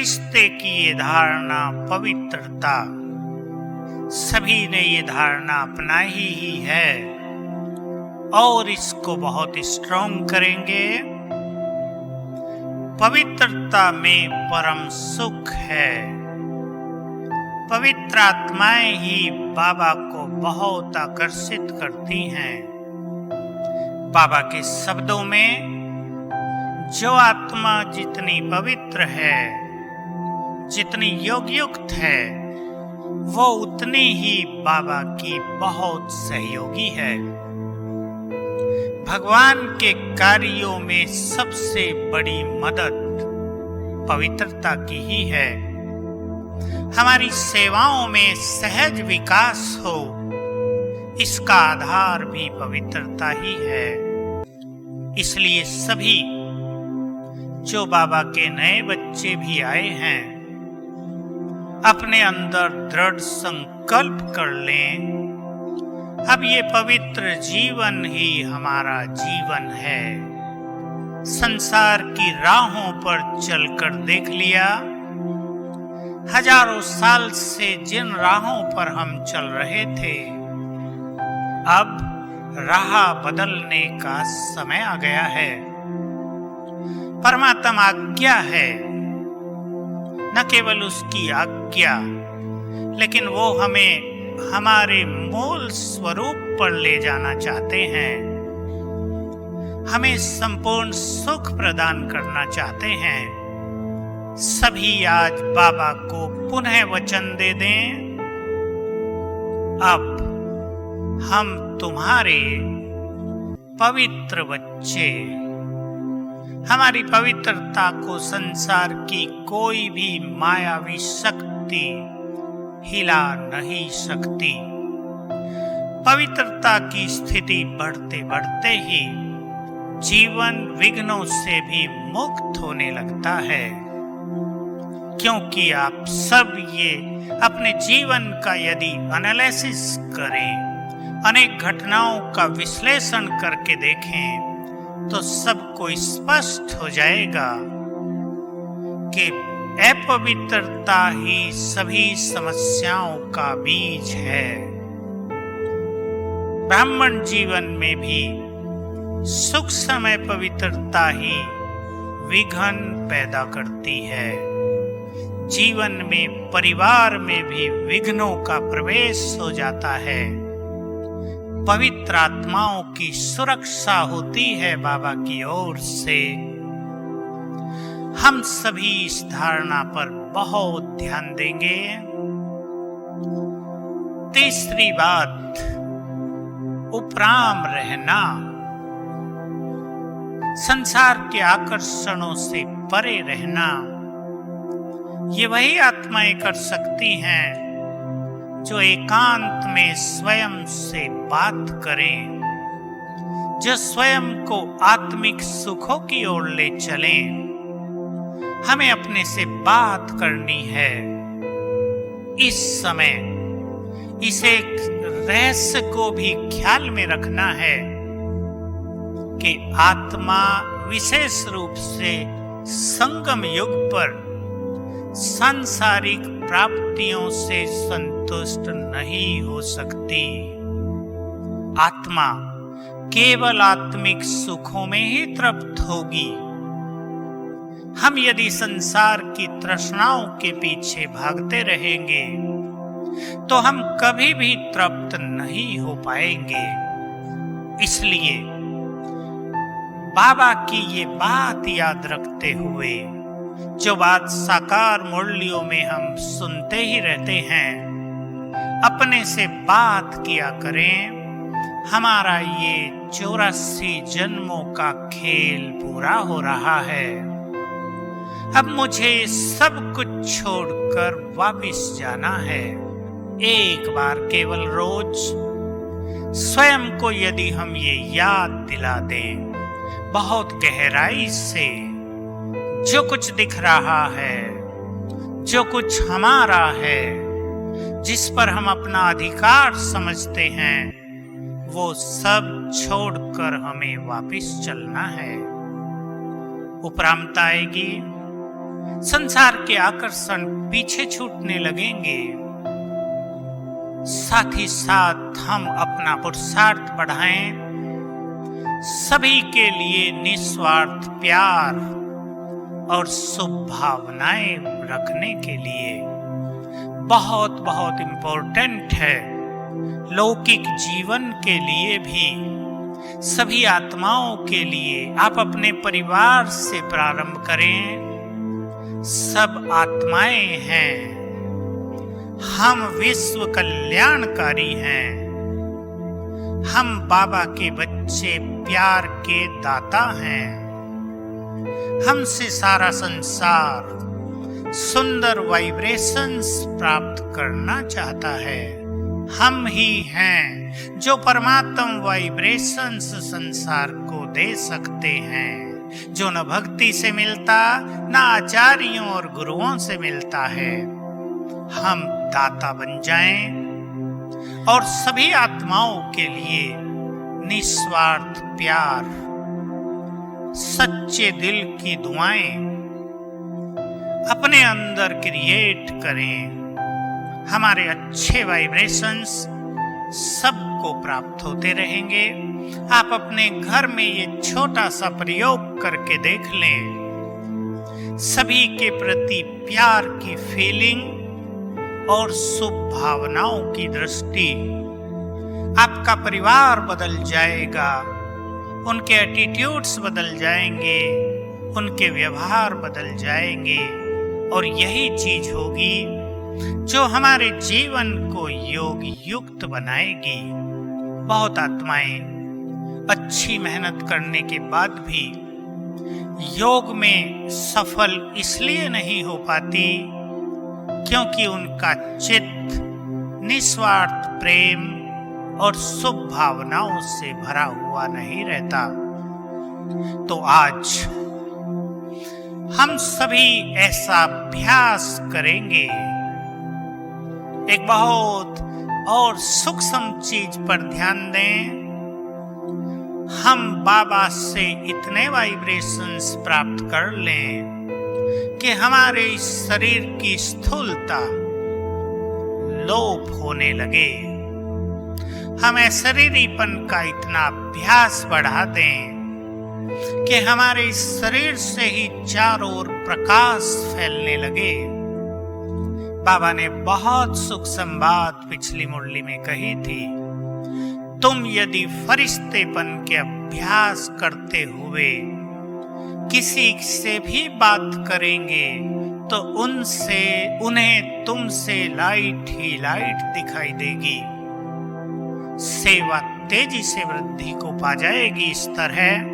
रिश्ते की ये धारणा, पवित्रता, सभी ने ये धारणा अपनाई ही है और इसको बहुत स्ट्रॉन्ग करेंगे। पवित्रता में परम सुख है। पवित्र आत्माएं ही बाबा को बहुत आकर्षित करती हैं। बाबा के शब्दों में, जो आत्मा जितनी पवित्र है, जितनी योगयुक्त है, वो उतनी ही बाबा की बहुत सहयोगी है। भगवान के कार्यों में सबसे बड़ी मदद पवित्रता की ही है। हमारी सेवाओं में सहज विकास हो, इसका आधार भी पवित्रता ही है। इसलिए सभी जो बाबा के नए बच्चे भी आए हैं, अपने अंदर दृढ़ संकल्प कर लें, अब ये पवित्र जीवन ही हमारा जीवन है। संसार की राहों पर चलकर देख लिया, हजारों साल से जिन राहों पर हम चल रहे थे, अब राह बदलने का समय आ गया है। परमात्मा आज्ञा है, न केवल उसकी आज्ञा, लेकिन वो हमें हमारे मूल स्वरूप पर ले जाना चाहते हैं। हमें संपूर्ण सुख प्रदान करना चाहते हैं। सभी आज बाबा को पुनः वचन दे दें, अब हम तुम्हारे पवित्र बच्चे। हमारी पवित्रता को संसार की कोई भी मायावी शक्ति हिला नहीं सकती। पवित्रता की स्थिति बढ़ते बढ़ते ही जीवन विघ्नों से भी मुक्त होने लगता है, क्योंकि आप सब ये अपने जीवन का यदि एनालिसिस करें, अनेक घटनाओं का विश्लेषण करके देखें, तो सबको स्पष्ट हो जाएगा कि अपवित्रता ही सभी समस्याओं का बीज है। ब्राह्मण जीवन में भी सुख समय पवित्रता ही विघ्न पैदा करती है। जीवन में, परिवार में भी विघ्नों का प्रवेश हो जाता है। पवित्र आत्माओं की सुरक्षा होती है बाबा की ओर से। हम सभी इस धारणा पर बहुत ध्यान देंगे। तीसरी बात, उपराम रहना। संसार के आकर्षणों से परे रहना, ये वही आत्माएं कर सकती हैं जो एकांत में स्वयं से बात करें, जो स्वयं को आत्मिक सुखों की ओर ले चलें। हमें अपने से बात करनी है। इस समय इस एक रहस्य को भी ख्याल में रखना है कि आत्मा विशेष रूप से संगम युग पर सांसारिक प्राप्तियों से संतुष्ट नहीं हो सकती। आत्मा केवल आत्मिक सुखों में ही तृप्त होगी। हम यदि संसार की तृष्णाओं के पीछे भागते रहेंगे, तो हम कभी भी तृप्त नहीं हो पाएंगे। इसलिए बाबा की ये बात याद रखते हुए, जो बात साकार मुरलियों में हम सुनते ही रहते हैं, अपने से बात किया करें। हमारा ये 84 जन्मों का खेल पूरा हो रहा है। अब मुझे सब कुछ छोड़कर वापिस जाना है। एक बार केवल रोज स्वयं को यदि हम ये याद दिला दें बहुत गहराई से, जो कुछ दिख रहा है, जो कुछ हमारा है, जिस पर हम अपना अधिकार समझते हैं, वो सब छोड़कर हमें वापिस चलना है। उपरामता आएगी, संसार के आकर्षण पीछे छूटने लगेंगे। साथ ही साथ हम अपना पुरुषार्थ बढ़ाएं, सभी के लिए निस्वार्थ प्यार और शुभ भावनाएं रखने के लिए। बहुत बहुत इम्पोर्टेंट है लौकिक जीवन के लिए भी, सभी आत्माओं के लिए। आप अपने परिवार से प्रारंभ करें। सब आत्माएं हैं, हम विश्व कल्याणकारी हैं, हम बाबा के बच्चे प्यार के दाता हैं। हमसे सारा संसार सुंदर वाइब्रेशंस प्राप्त करना चाहता है। हम ही हैं जो परमात्म वाइब्रेशंस संसार को दे सकते हैं, जो न भक्ति से मिलता न आचार्यों और गुरुओं से मिलता है। हम दाता बन जाएं और सभी आत्माओं के लिए निस्वार्थ प्यार, सच्चे दिल की दुआएं अपने अंदर क्रिएट करें। हमारे अच्छे वाइब्रेशंस सबको प्राप्त होते रहेंगे। आप अपने घर में ये छोटा सा प्रयोग करके देख लें। सभी के प्रति प्यार की फीलिंग और शुभ भावनाओं की दृष्टि, आपका परिवार बदल जाएगा, उनके एटीट्यूड्स बदल जाएंगे, उनके व्यवहार बदल जाएंगे और यही चीज होगी जो हमारे जीवन को योग युक्त बनाएगी। बहुत आत्माएं अच्छी मेहनत करने के बाद भी योग में सफल इसलिए नहीं हो पाती क्योंकि उनका चित्त निस्वार्थ प्रेम और शुभ भावनाओं से भरा हुआ नहीं रहता। तो आज हम सभी ऐसा अभ्यास करेंगे। एक बहुत और सूक्ष्म चीज पर ध्यान दें। हम बाबा से इतने वाइब्रेशंस प्राप्त कर लें कि हमारे इस शरीर की स्थूलता लोप होने लगे। हमें शरीरीपन का इतना अभ्यास बढ़ा दें कि हमारे इस शरीर से ही चारों ओर प्रकाश फैलने लगे। बाबा ने बहुत सूक्ष्म बात पिछली मुरली में कही थी। तुम यदि फरिश्तेपन के अभ्यास करते हुए किसी से भी बात करेंगे तो उन्हें तुमसे लाइट ही लाइट दिखाई देगी। सेवा तेजी से वृद्धि को पा जाएगी। इस तरह